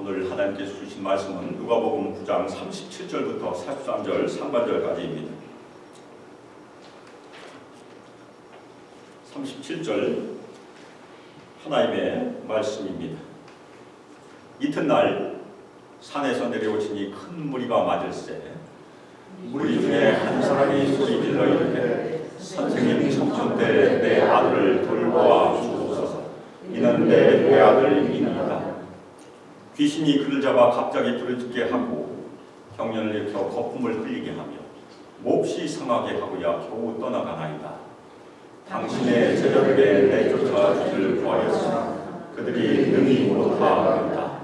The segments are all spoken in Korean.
오늘 하나님께서 주신 말씀은 누가복음 9장 37절부터 43절 상반절까지입니다. 37절 하나님의 말씀입니다. 이튿날 산에서 내려오시니 큰 무리가 맞을세 무리 중에 한 사람이 소리질러 이르되 선생님 청춘 때 내 아들을 돌보아 주옵소서. 이는 내 외아들이니이다. 귀신이 그를 잡아 갑자기 부르짖게 하고 경련을 일으켜 거품을 흘리게 하며 몹시 상하게 하고야 겨우 떠나가나이다. 당신의 제자들에게 내쫓아 주기를 구하였으나 그들이 능히 못하였다.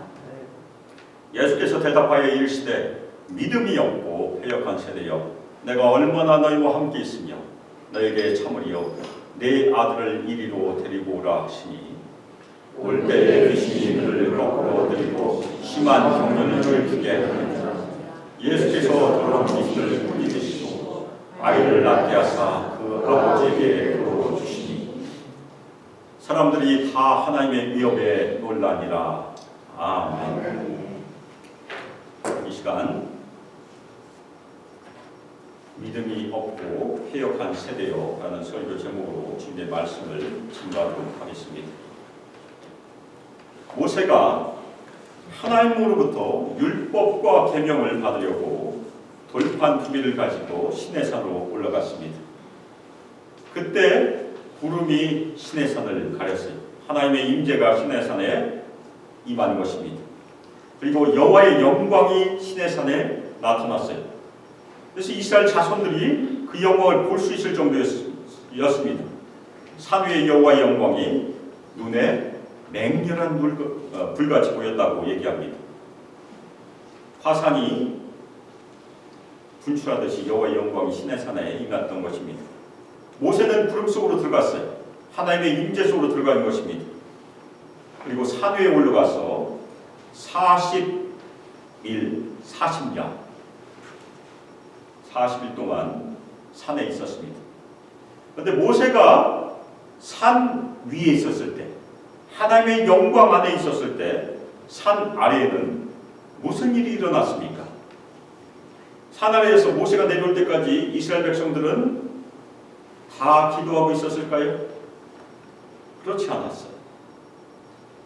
예수께서 대답하여 이르시되 믿음이 없고 패역한 세대여, 내가 얼마나 너희와 함께 있으며 너에게 참으리요 내 아들을 이리로 데리고 오라 하시니 올 때에 귀신이 그를 거꾸로 들이고 심한 경련을 일으키게 하느니라. 예수께서 더러운 귀신을 뿌리시고 아이를 낳게 하사 그 아버지에게 물어주시니 사람들이 다 하나님의 위협에 놀라니라. 아멘. 이 시간 믿음이 없고 패역한 세대요 라는 설교 제목으로 주님의 말씀을 증거하도록 하겠습니다. 모세가 하나님으로부터 율법과 계명을 받으려고 돌판 2개를 가지고 시내산으로 올라갔습니다. 그때 구름이 시내산을 가렸어요. 하나님의 임재가 시내산에 임한 것입니다. 그리고 여호와의 영광이 시내산에 나타났어요. 그래서 이스라엘 자손들이 그 영광을 볼 수 있을 정도였습니다. 산 위의 여호와의 영광이 눈에 맹렬한 불같이 보였다고 얘기합니다. 화산이 분출하듯이 여호와의 영광이 시내산에 임했던 것입니다. 모세는 구름 속으로 들어갔어요. 하나님의 임재 속으로 들어간 것입니다. 그리고 산 위에 올라가서 40일 동안 산에 있었습니다. 그런데 모세가 산 위에 있었을 때, 하나님의 영광 안에 있었을 때 산 아래에는 무슨 일이 일어났습니까? 산 아래에서 모세가 내려올 때까지 이스라엘 백성들은 다 기도하고 있었을까요? 그렇지 않았어요.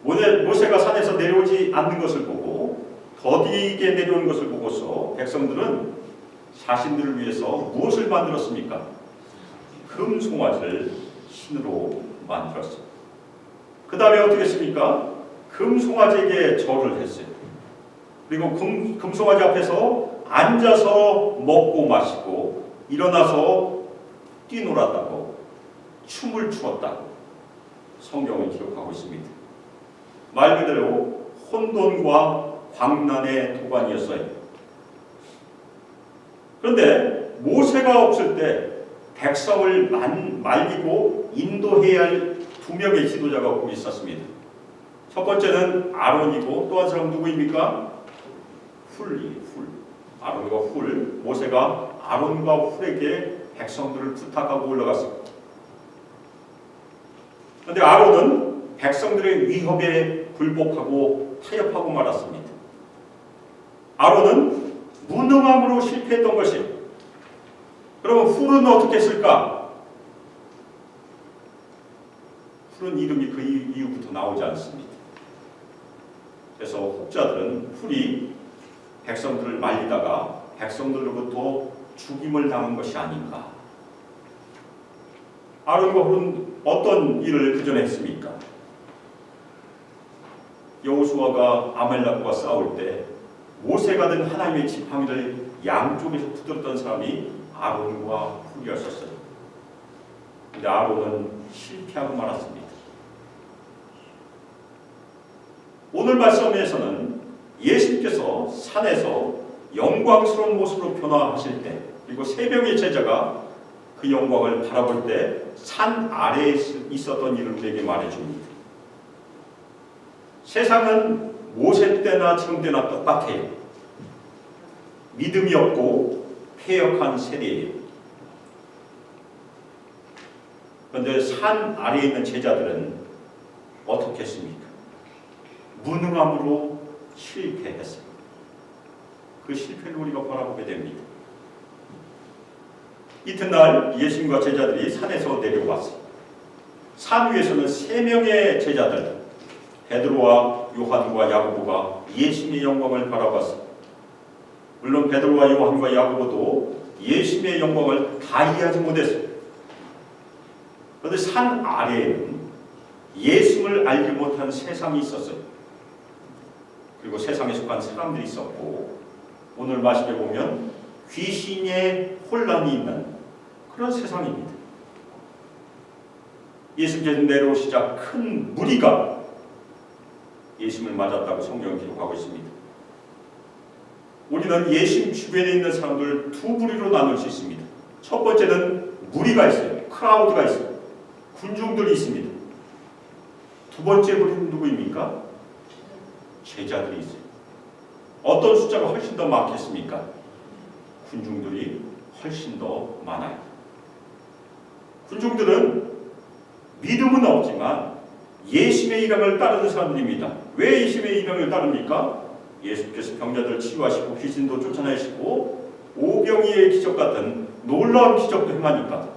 모세가 산에서 내려오지 않는 것을 보고 더디게 내려오는 것을 보고서 백성들은 자신들을 위해서 무엇을 만들었습니까? 금송아지를 신으로 만들었어요. 그 다음에 어떻게 했습니까? 금송아지에게 절을 했어요. 그리고 금송아지 앞에서 앉아서 먹고 마시고 일어나서 뛰놀았다고, 춤을 추었다고 성경은 기록하고 있습니다. 말 그대로 혼돈과 광란의 도가니였어요. 그런데 모세가 없을 때 백성을 말리고 인도해야 할 2명의 지도자가 거기 있었습니다. 첫 번째는 아론이고 또 한 사람 누구입니까? 아론과 훌. 모세가 아론과 훌에게 백성들을 부탁하고 올라갔습니다. 그런데 아론은 백성들의 위협에 굴복하고 타협하고 말았습니다. 아론은 무능함으로 실패했던 것이에요. 그러면 훌은 어떻게 했을까? 훌은 이름이 그 이후부터 나오지 않습니다. 그래서 혹자들은 훌이 백성들을 말리다가 백성들로부터 죽임을 당한 것이 아닌가. 아론과 훌은 어떤 일을 그 전에 했습니까? 여호수아가 아말렉과 싸울 때 모세가 든 하나님의 지팡이를 양쪽에서 붙들었던 사람이 아론과 훌이었었어요. 그런데 아론은 실패하고 말았습니다. 오늘 말씀에서는 예수님께서 산에서 영광스러운 모습으로 변화하실 때, 그리고 3명의 제자가 그 영광을 바라볼 때 산 아래에 있었던 일을 우리에게 말해줍니다. 세상은 모세 때나 지금 때나 똑같아요. 믿음이 없고 패역한 세대예요. 그런데 산 아래에 있는 제자들은 어떻게 했습니까? 무능함으로 실패했어요. 그 실패를 우리가 바라보게 됩니다. 이튿날 예수님과 제자들이 산에서 내려왔어요. 산 위에서는 3명의 제자들 베드로와 요한과 야고보가 예수님의 영광을 바라봤어요. 물론 베드로와 요한과 야고보도 예수님의 영광을 다 이해하지 못했어요. 그런데 산 아래에는 예수님을 알지 못한 세상이 있었어요. 그리고 세상에 속한 사람들이 있었고, 오늘 말씀에 보면 귀신의 혼란이 있는 그런 세상입니다. 예수님께서 내려오시자 큰 무리가 예수님을 맞았다고 성경은 기록하고 있습니다. 우리는 예수님 주변에 있는 사람들 두 부류로 나눌 수 있습니다. 첫 번째는 무리가 있어요. 크라우드가 있어요. 군중들이 있습니다. 두 번째 부류는 누구입니까? 제자들이 있어요. 어떤 숫자가 훨씬 더 많겠습니까? 군중들이 훨씬 더 많아요. 군중들은 믿음은 없지만 예수님의 이름을 따르는 사람들입니다. 왜 예수님의 이름을 따릅니까? 예수께서 병자들을 치유하시고 귀신도 쫓아내시고 오병이의 기적 같은 놀라운 기적도 행하니까.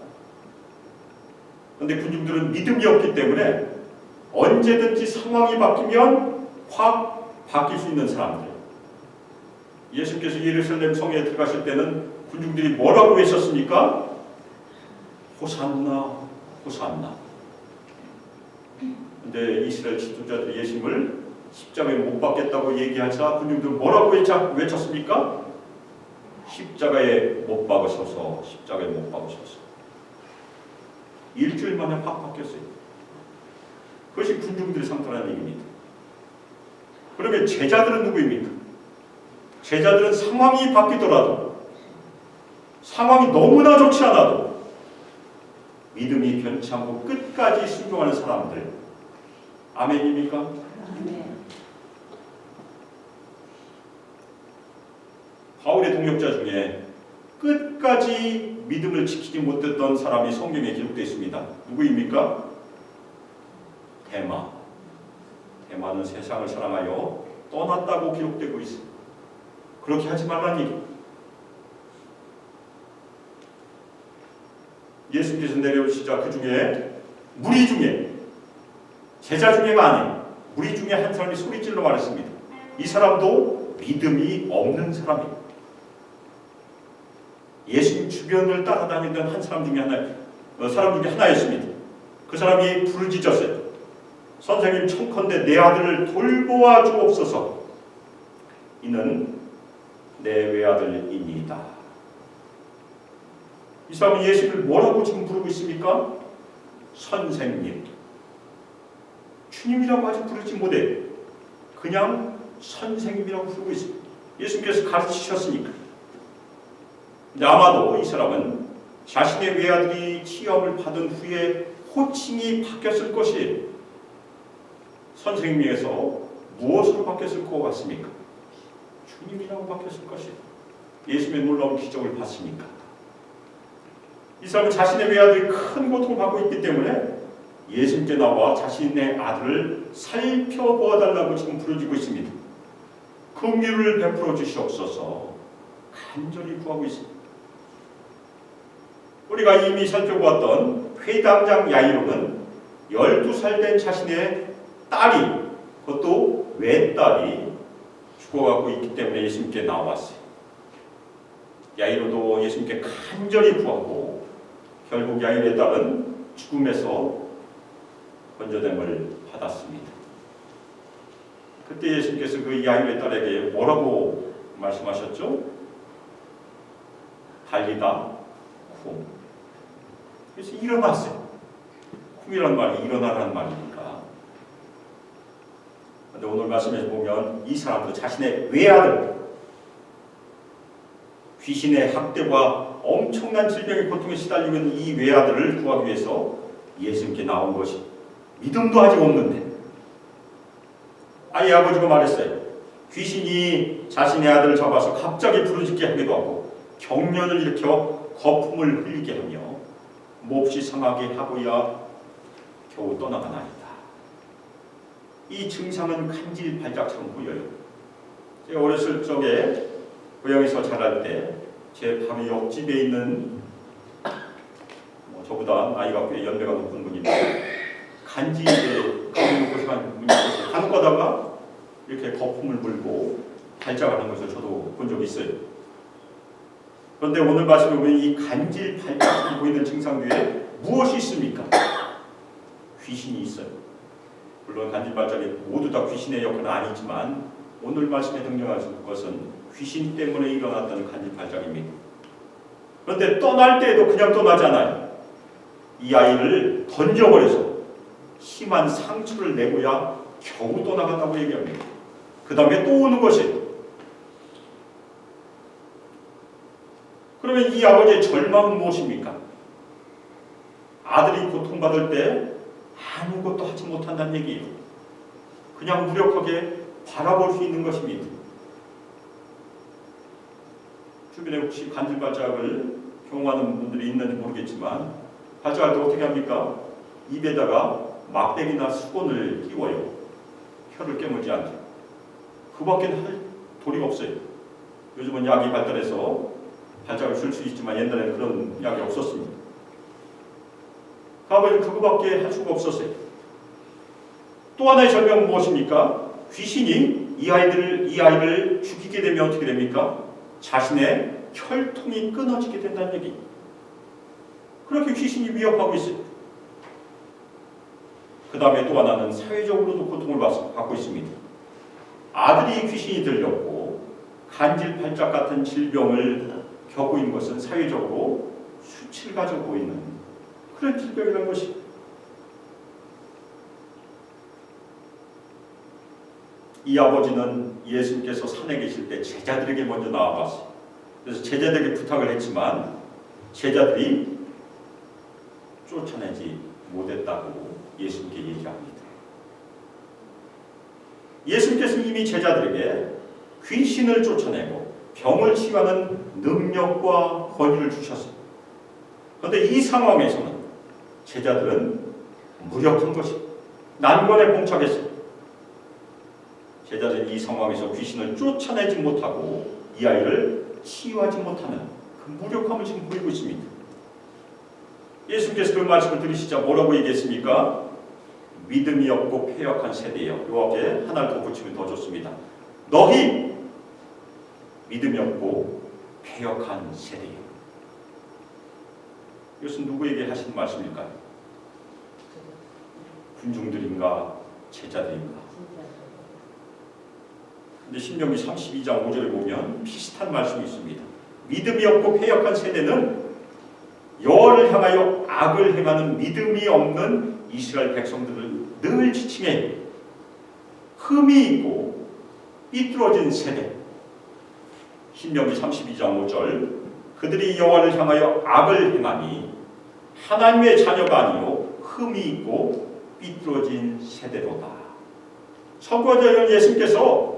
그런데 군중들은 믿음이 없기 때문에 언제든지 상황이 바뀌면 확 바뀔 수 있는 사람들. 예수께서 예루살렘 성에 들어가실 때는 군중들이 뭐라고 외쳤습니까? 호산나, 호산나. 근데 이스라엘 지도자들이 예수님을 십자가에 못 박겠다고 얘기하자 군중들 뭐라고 외쳤습니까? 십자가에 못 박으셔서, 십자가에 못 박으셔서. 일주일 만에 확 바뀌었어요. 그것이 군중들의 상태라는 얘기입니다. 그러면 제자들은 누구입니까? 제자들은 상황이 바뀌더라도, 상황이 너무나 좋지 않아도 믿음이 변치 않고 끝까지 순종하는 사람들. 아멘입니까? 아멘. 바울의 동역자 중에 끝까지 믿음을 지키지 못했던 사람이 성경에 기록되어 있습니다. 누구입니까? 데마. 데마는 세상을 사랑하여 떠났다고 기록되고 있습니다. 그렇게 하지 말라는 얘기. 예수께서 내려오시자 그 중에 무리 중에 제자 중에가 아닌 무리 중에 한 사람이 소리질러 말했습니다. 이 사람도 믿음이 없는 사람이에요. 예수님 주변을 따라다니던 한 사람 중에 하나였습니다. 그 사람이 부르짖었어요. 선생님, 청컨대 내 아들을 돌보아 주옵소서. 이는 내 외아들이니이다. 이 사람은 예수를 뭐라고 지금 부르고 있습니까? 선생님. 주님이라고 아직 부르지 못해. 그냥 선생님이라고 부르고 있습니다. 예수님께서 가르치셨으니까. 근데 아마도 이 사람은 자신의 외아들이 치유함을 받은 후에 호칭이 바뀌었을 것이에요. 선생님에서 무엇으로 바뀌었을 것 같습니까? 주님이라고 바뀌었을 것이에요. 예수님의 놀라운 기적을 봤으니까. 이 사람은 자신의 외아들이 큰 고통을 받고 있기 때문에 예수님께 나와 자신의 아들을 살펴보아달라고 지금 부르짖고 있습니다. 긍휼을 베풀어 주시옵소서 간절히 구하고 있습니다. 우리가 이미 살펴보았던 회당장 야이로는 12살 된 자신의 딸이, 그것도 외딸이 죽어가고 있기 때문에 예수님께 나왔어요. 야이로도 예수님께 간절히 구하고 결국 야이로의 딸은 죽음에서 건져냄을 받았습니다. 그때 예수님께서 그 야이로의 딸에게 뭐라고 말씀하셨죠? 달리다 쿵. 그래서 일어났어요. 쿵이라는 말이 일어나라는 말이니까. 그런데 오늘 말씀에서 보면 이 사람도 자신의 외아들, 귀신의 학대와 엄청난 질병의 고통에 시달리고 있는 이 외아들을 구하기 위해서 예수님께 나온 것이, 믿음도 아직 없는데 아예 아버지가 말했어요. 귀신이 자신의 아들을 잡아서 갑자기 부르짖게 하기도 하고 경련을 일으켜 거품을 흘리게 하며 몹시 상하게 하고야 겨우 떠나가나이다. 이 증상은 간질 발작처럼 보여요. 제가 어렸을 적에 고향에서 자랄 때 제 바로 옆집에 있는 저보다 나이가 꽤 연배가 높은 분인데 간지에 가둬놓고 싶은 분이 있었어요. 간혹 가다가 이렇게 거품을 물고 발작하는 것을 저도 본 적이 있어요. 그런데 오늘 말씀에 보면 이 간질 발작이 보이는 증상 뒤에 무엇이 있습니까? 귀신이 있어요. 물론 간질 발작이 모두 다 귀신의 역할은 아니지만 오늘 말씀에 등장하신 것은 귀신 때문에 일어났던 간질 발작입니다. 그런데 떠날 때에도 그냥 떠나지 않아요. 이 아이를 던져버려서 심한 상처를 내고야 겨우 떠나간다고 얘기합니다. 그 다음에 또 오는 것이에요. 그러면 이 아버지의 절망은 무엇입니까? 아들이 고통받을 때 아무것도 하지 못한다는 얘기예요. 그냥 무력하게 바라볼 수 있는 것입니다. 주변에 혹시 간질 발작을 경험하는 분들이 있는지 모르겠지만 발작할 때 어떻게 합니까? 입에다가 막대기나 수건을 끼워요. 혀를 깨물지 않게. 그밖에 할 도리가 없어요. 요즘은 약이 발달해서 발작을 줄 수 있지만 옛날에는 그런 약이 없었습니다. 그 아버지는 그거밖에 할 수가 없었어요. 또 하나의 절명은 무엇입니까? 귀신이 이 아이를 죽이게 되면 어떻게 됩니까? 자신의 혈통이 끊어지게 된다는 얘기. 그렇게 귀신이 위협하고 있어요. 그 다음에 또 하나는 사회적으로도 고통을 받고 있습니다. 아들이 귀신이 들렸고 간질 발작 같은 질병을 겪고 있는 것은 사회적으로 수치를 가지고 있는 그런 질병이라는 것이. 이 아버지는 예수님께서 산에 계실 때 제자들에게 먼저 나와봤어요. 그래서 제자들에게 부탁을 했지만 제자들이 쫓아내지 못했다고 예수님께 얘기합니다. 예수님께서는 이미 제자들에게 귀신을 쫓아내고 병을 치유하는 능력과 권위를 주셨어요. 그런데 이 상황에서는 제자들은 무력한 것이 난관에 봉착했어요. 제자들은 이 상황에서 귀신을 쫓아내지 못하고 이 아이를 치유하지 못하는 그 무력함을 지금 보이고 있습니다. 예수님께서 그 말씀을 들으시자 뭐라고 얘기했습니까? 믿음이 없고 패역한 세대예요. 요 앞에 하나를 더 붙이면 더 좋습니다. 너희 믿음이 없고 패역한 세대예요. 이것은 누구에게 하신 말씀일까요? 군중들인가 제자들인가? 근데 신명기 32장 5절에 보면 비슷한 말씀이 있습니다. 믿음이 없고 패역한 세대는 여호와를 향하여 악을 행하는 믿음이 없는 이스라엘 백성들을 늘 지칭해 흠이 있고 삐뚤어진 세대. 신명기 32장 5절 그들이 여호와를 향하여 악을 행하니 하나님의 자녀가 아니요 흠이 있고 삐뚤어진 세대로다. 선구자였던 예수님께서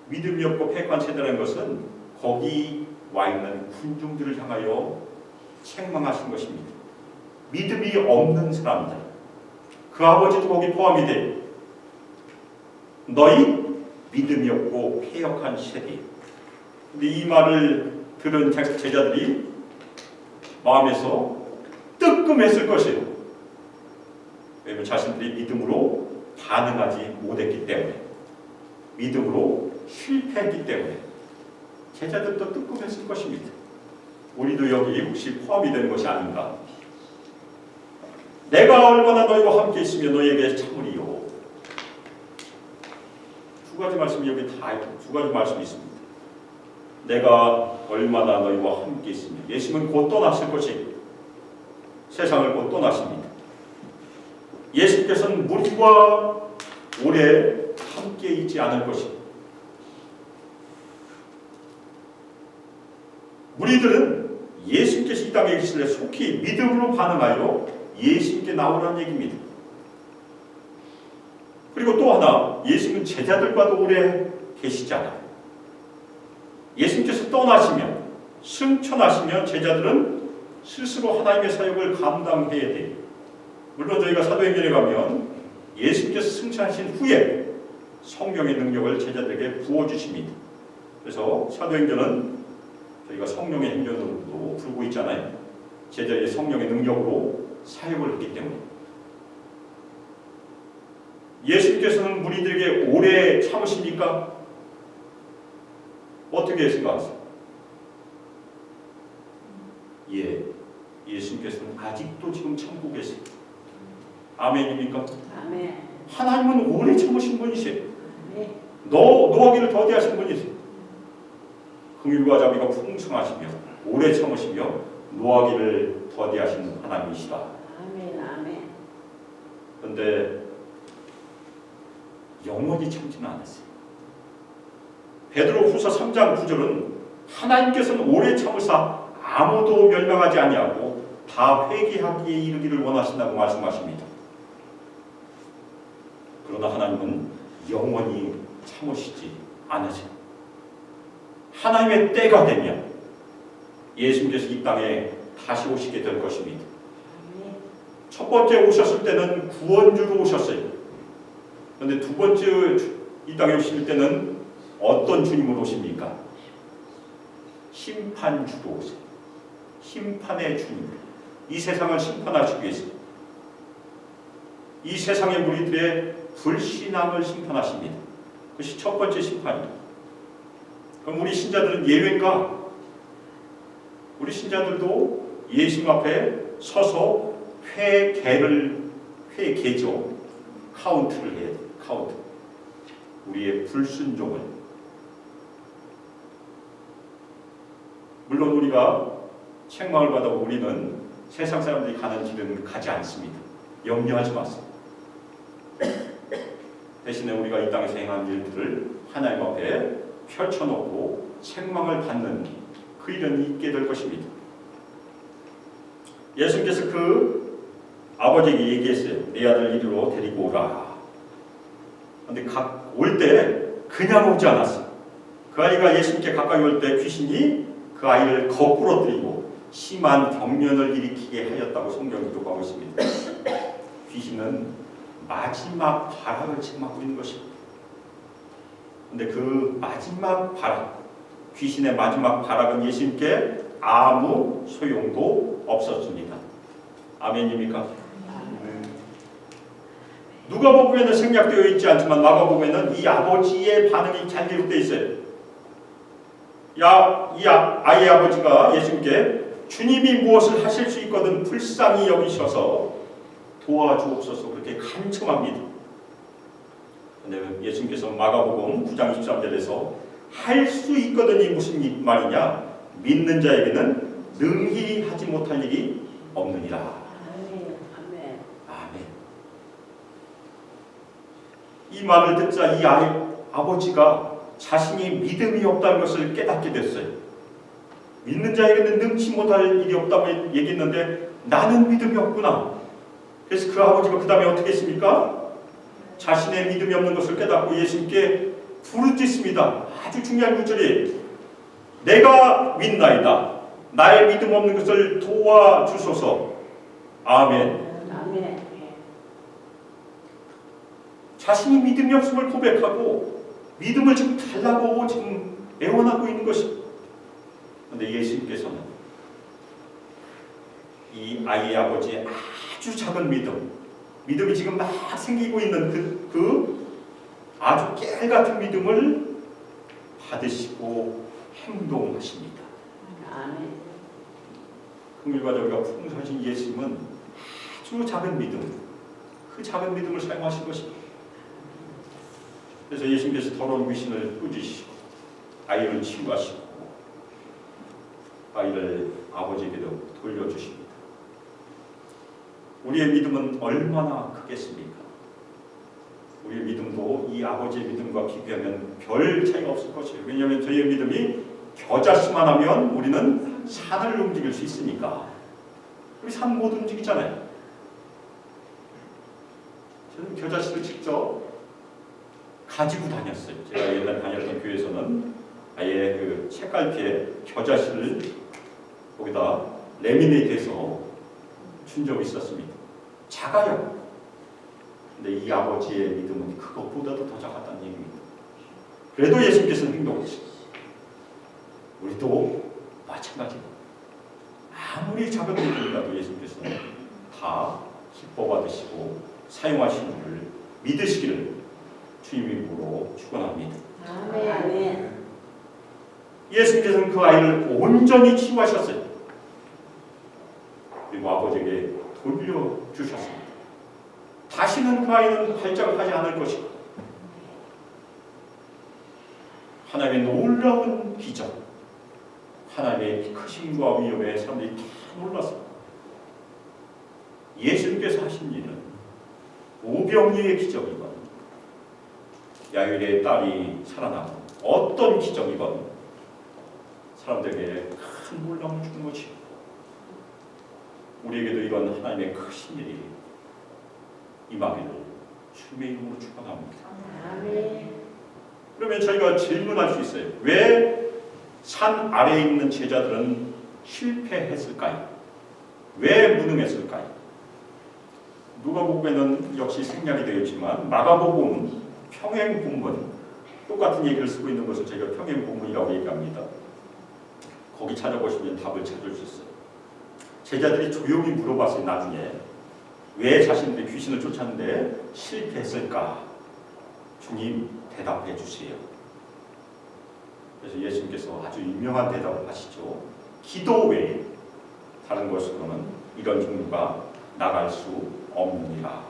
믿음이 없고 패역한 세대라는 것은 거기 와 있는 군중들을 향하여 책망하신 것입니다. 믿음이 없는 사람들, 그 아버지도 거기 포함이 돼. 너희 믿음이 없고 패역한 세대. 근데 이 말을 들은 제자들이 마음에서 뜨끔했을 것이에요. 왜냐하면 자신들이 믿음으로 반응하지 못했기 때문에, 믿음으로 실패했기 때문에 제자들도 뜨끔했을 것입니다. 우리도 여기 혹시 포함이 되는 것이 아닌가? 내가 얼마나 너희와 함께 있으면 너희에게 참으리요. 두 가지 말씀이 여기 두 가지 말씀이 있습니다. 내가 얼마나 너희와 함께 있으면 예수님은 곧 떠나실 것이에요. 세상을 곧 떠나십니다. 예수님께서는 무리와 오래 함께 있지 않을 것입니다. 무리들은 예수님께서 이 땅에 계실 때 속히 믿음으로 반응하여 예수님께 나오라는 얘기입니다. 그리고 또 하나, 예수님은 제자들과도 오래 계시지 않아요. 예수님께서 떠나시면, 승천하시면 제자들은 스스로 하나님의 사역을 감당해야 돼요. 물론 저희가 사도행전에 가면 예수님께서 승천하신 후에 성령의 능력을 제자들에게 부어주십니다. 그래서 사도행전은 저희가 성령의 행전으로도 부르고 있잖아요. 제자들이 성령의 능력으로 사역을 했기 때문에. 예수님께서는 무리들에게 오래 참으십니까? 어떻게 생각하세요? 예, 예수님께서는 아직도 지금 참고 계세요. 아멘입니까? 아멘. 하나님은 오래 참으신 분이세요. 아멘. 노하기를 더디하신 분이세요. 긍휼과 자비가 풍성하시며 오래 참으시며 노하기를 더디하신 하나님이시다. 아멘. 아멘. 그런데 영원히 참지는 않았어요. 베드로후서 3장 9절은 하나님께서는 오래 참으사 아무도 멸망하지 아니하고 다 회개하기에 이르기를 원하신다고 말씀하십니다. 그러나 하나님은 영원히 참으시지 않으세요. 하나님의 때가 되면 예수님께서 이 땅에 다시 오시게 될 것입니다. 첫 번째 오셨을 때는 구원주로 오셨어요. 그런데 두 번째 이 땅에 오실 때는 어떤 주님으로 오십니까? 심판주로 오세요. 심판의 주님. 이 세상을 심판하시기 위해서 이 세상의 무리들의 불신앙을 심판하십니다. 그것이 첫 번째 심판입니다. 그럼 우리 신자들은 예외인가? 우리 신자들도 예수님 앞에 서서 회개죠. 카운트를 해야 돼요. 카운트. 우리의 불순종을. 물론 우리가 책망을 받아 우리는 세상 사람들이 가는 길은 가지 않습니다. 염려하지 마세요. 대신에 우리가 이 땅에서 행한 일들을 하나님 앞에 펼쳐놓고 책망을 받는 그 일은 있게 될 것입니다. 예수님께서 그 아버지에게 얘기했어요. 내 아들 이리로 데리고 오라. 그런데 올 때 그냥 오지 않았어요. 그 아이가 예수님께 가까이 올 때 귀신이 그 아이를 거꾸로 들이고 심한 경련을 일으키게 하였다고 성경이 기록하고 있습니다. 귀신은 마지막 발악을 책망하고 있는 것입니다. 그런데 그 마지막 발악, 귀신의 마지막 발악은 예수님께 아무 소용도 없었습니다. 아멘입니까? 누가복음에는 생략되어 있지 않지만 마가복음에는 이 아버지의 반응이 잘 기록되어 있어요. 이 아이의 아버지가 예수님께 주님이 무엇을 하실 수 있거든 불쌍히 여기셔서 도와주옵소서 그렇게 간청합니다. 그런데 예수님께서 마가복음 9장 23절에서 할 수 있거든이 무슨 말이냐? 믿는 자에게는 능히 하지 못할 일이 없느니라. 아멘. 아멘. 이 말을 듣자 이 아버지가 자신이 믿음이 없다는 것을 깨닫게 됐어요. 믿는 자에게는 능치 못할 일이 없다고 얘기했는데 나는 믿음이 없구나. 그래서 그 아버지가 그 다음에 어떻게 했습니까? 자신의 믿음이 없는 것을 깨닫고 예수님께 부르짖습니다. 아주 중요한 구절이 내가 믿나이다. 나의 믿음 없는 것을 도와주소서. 아멘. 아멘. 자신이 믿음이 없음을 고백하고 믿음을 지금 달라고 지금 애원하고 있는 것입니다. 그런데 예수님께서는 이 아이의 아버지의 아주 작은 믿음이 지금 막 생기고 있는 그 아주 깨알 같은 믿음을 받으시고 행동하십니다. 아멘. 긍휼과 자비가 풍성하신 예수님은 아주 작은 믿음, 그 작은 믿음을 사용하신 것입니다. 그래서 예수님께서 더러운 귀신을 꾸짖으시고 아이를 치유하시고 아이를 아버지에게로 돌려주십니다. 우리의 믿음은 얼마나 크겠습니까? 우리의 믿음도 이 아버지의 믿음과 비교하면 별 차이가 없을 것이에요. 왜냐하면 저희의 믿음이 겨자씨만 하면 우리는 산을 움직일 수 있으니까. 우리 산 못 움직이잖아요. 저는 겨자씨를 직접 가지고 다녔어요. 제가 옛날 다녔던 교회에서는 아예 그 책갈피에 겨자씨를 거기다 레미네이트해서 준 적이 있었습니다. 작아요. 근데 이 아버지의 믿음은 그것보다도 더 작았다는 얘기입니다. 그래도 예수님께서는 행동하시고 우리도 마찬가지입니다. 아무리 작은 일이라도 예수님께서는 다 기뻐 받으시고 사용하시는 줄 믿으시기를 주님 이름으로 축원합니다. 아멘. 예수님께서는 그 아이를 온전히 치유하셨어요. 그리고 아버지에게 돌려주셨습니다. 다시는 그 아이는 발작하지 않을 것이고 하나님의 놀라운 기적, 하나님의 크심과 위엄에 사람들이 다 놀랐습니다. 예수님께서 하신 일은 오병이의 기적이건 야일의 딸이 살아나고 어떤 기적이건 사람들에게 큰 놀라움을 주는 것이요. 우리에게도 이런 하나님의 크신 일이 임하기를 주님의 이름으로 축원합니다. 아멘. 그러면 저희가 질문할 수 있어요. 왜 산 아래에 있는 제자들은 실패했을까요? 왜 무능했을까요? 누가복음에는 역시 생략이 되어 있지만 마가복음 평행본문 똑같은 얘기를 쓰고 있는 것을 저희가 평행본문이라고 얘기합니다. 거기 찾아보시면 답을 찾을 수 있어요. 제자들이 조용히 물어봤어요. 나중에 왜 자신들이 귀신을 쫓았는데 실패했을까? 주님 대답해 주세요. 그래서 예수님께서 아주 유명한 대답을 하시죠. 기도 외에 다른 것으로는 이런 종류가 나갈 수 없느니라.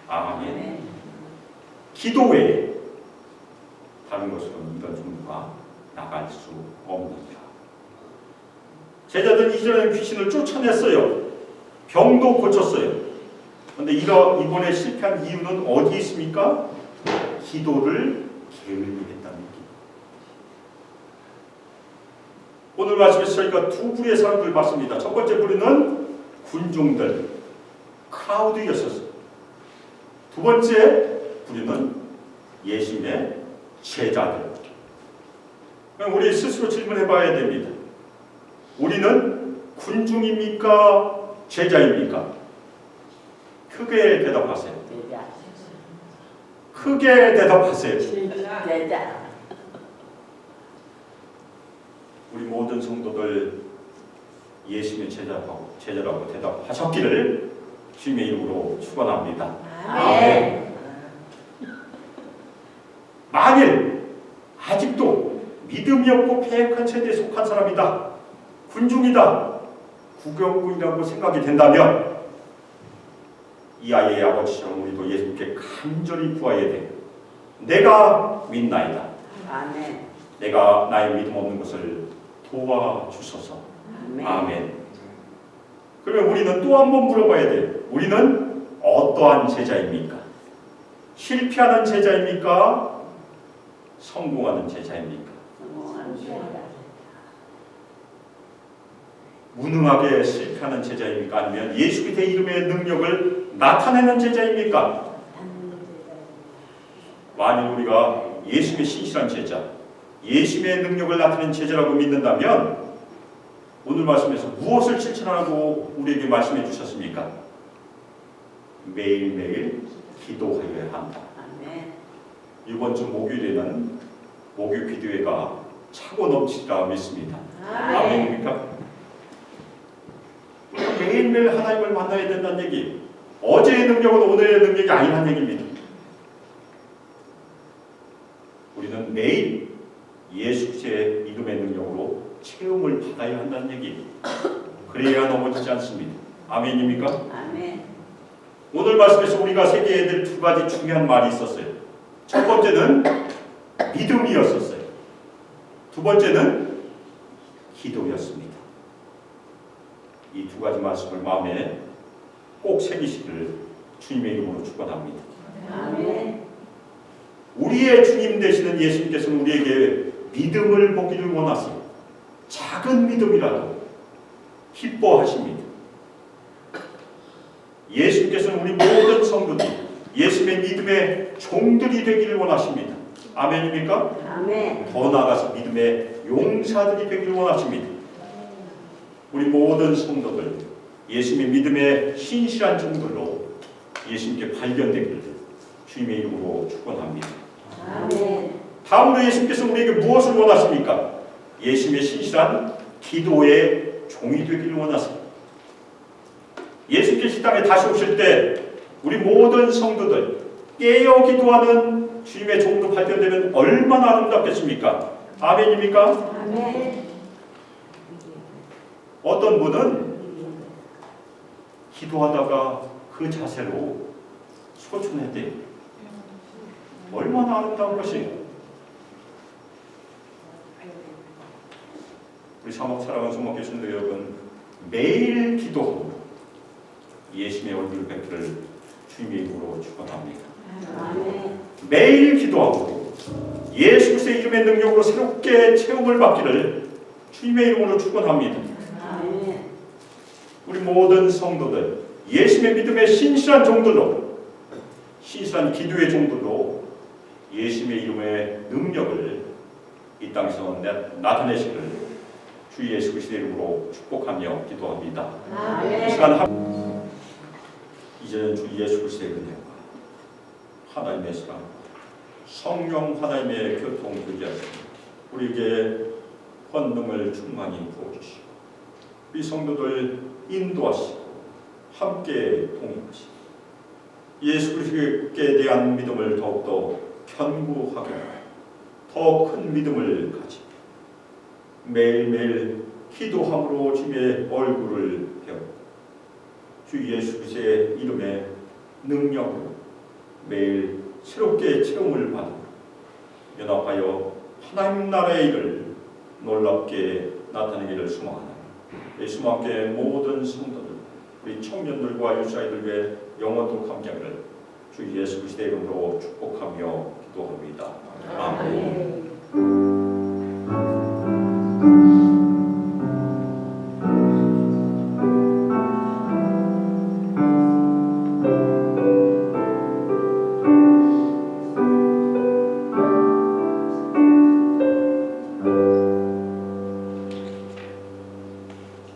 아멘. 기도 외에 다른 것으로는 이런 종류가 나갈 수 없느니라. 제자들은 이전에는 귀신을 쫓아냈어요. 병도 고쳤어요. 그런데 이번에 실패한 이유는 어디 있습니까? 기도를 게을리했다는 얘기. 오늘 말씀에서 저희가 두 부류의 사람들을 봤습니다. 첫 번째 부류는 군중들, 크라우드였었어요. 두 번째 부류는 예수님의 제자들. 그럼 우리 스스로 질문해 봐야 됩니다. 우리는 군중입니까? 제자입니까? 크게 대답하세요. 제자. 크게 대답하세요. 제자. 우리 모든 성도들 예수님의 제자라고 대답하셨기를 주님의 이름으로 축원합니다. 아멘. 만일 아직도 믿음이 없고 패역한 세대에 속한 사람이다, 군중이다, 구경꾼이라고 생각이 된다면 이 아이의 아버지처럼 우리도 예수님께 간절히 구해야 돼. 내가 믿나이다. 아멘. 내가 나의 믿음 없는 것을 도와주소서. 아멘. 그러면 우리는 또 한 번 물어봐야 돼요. 우리는 어떠한 제자입니까? 실패하는 제자입니까? 성공하는 제자입니까? 성공하는 제자. 무능하게 실패하는 제자입니까? 아니면 예수 그리스도의 이름의 능력을 나타내는 제자입니까? 만일 우리가 예수님의 신실한 제자, 예수님의 능력을 나타내는 제자라고 믿는다면 오늘 말씀에서 무엇을 실천하라고 우리에게 말씀해 주셨습니까? 매일매일 기도하여야 한다. 아멘. 이번 주 목요일에는 목요 기도회가 차고 넘치리라 믿습니다. 아멘입니까? 우리가 매일매일 하나님을 만나야 된다는 얘기. 어제의 능력은 오늘의 능력이 아니라는 얘기입니다. 우리는 매일 예수 그리스도의 이름의 능력으로 체험을 받아야 한다는 얘기. 그래야 넘어지지 않습니다. 아멘입니까? 아멘. 오늘 말씀에서 우리가 새겨야 될 두 가지 중요한 말이 있었어요. 첫 번째는 믿음이었었어요. 두 번째는 기도였습니다. 이 두 가지 말씀을 마음에 꼭 새기시기를 주님의 이름으로 축원합니다. 아멘. 우리의 주님 되시는 예수님께서는 우리에게 믿음을 보기를 원하세요. 작은 믿음이라도 기뻐하십니다. 예수님께서는 우리 모든 성도들 예수님의 믿음의 종들이 되기를 원하십니다. 아멘입니까? 아멘. 더 나아가서 믿음의 용사들이 되기를 원하십니다. 우리 모든 성도들 예수님의 믿음의 신실한 종들로 예수님께 발견되기를 주님의 이름으로 축원합니다. 아멘. 다음으로 예수님께서 우리에게 무엇을 원하십니까? 예수님의 신실한 기도의 종이 되기를 원하십니다. 예수님께서 이 땅에 다시 오실 때 우리 모든 성도들 깨어 기도하는 주님의 종으로 발견되면 얼마나 아름답겠습니까? 아멘입니까? 아멘. 어떤 분은 기도하다가 그 자세로 소천해야 얼마나 아름다운 것이. 우리 사목 사랑하는 성목 교수님들 여러분, 매일 기도하고 예수님의 얼굴 뵙기를 주님의 이름으로 축원합니다. 아멘. 매일 기도하고 예수 그리스도의 이름의 능력으로 새롭게 체험을 받기를 주님의 이름으로 축원합니다. 아멘. 우리 모든 성도들 예수님의 믿음의 신실한 종들로, 신실한 기도의 종들로 예수님의 이름의 능력을 이 땅에서 나타내시기를 주 예수 그리스도의 이름으로 축복하며 기도합니다. 아멘. 이 시간 이제는 주 예수 그리스도의 은혜와 하나님의 사랑, 성령 하나님의 교통 교제하시고 우리에게 권능을 충만히 부어주시고 우리 성도들 인도하시고 함께 동행하시고 예수 그리스도께 대한 믿음을 더욱더 견고하게 더 큰 믿음을 가지고 매일매일 기도함으로 주님의 얼굴을 배우고 주 예수 그리스도의 이름의 능력으로 매일 새롭게 체험을 받고 연합하여 하나님 나라의 일을 놀랍게 나타내기를 소망하나니 예수와 함께 모든 성도들 우리 청년들과 유사이들의 영원토록 함께하기를 주 예수 그리스도의 이름으로 축복하며 기도합니다.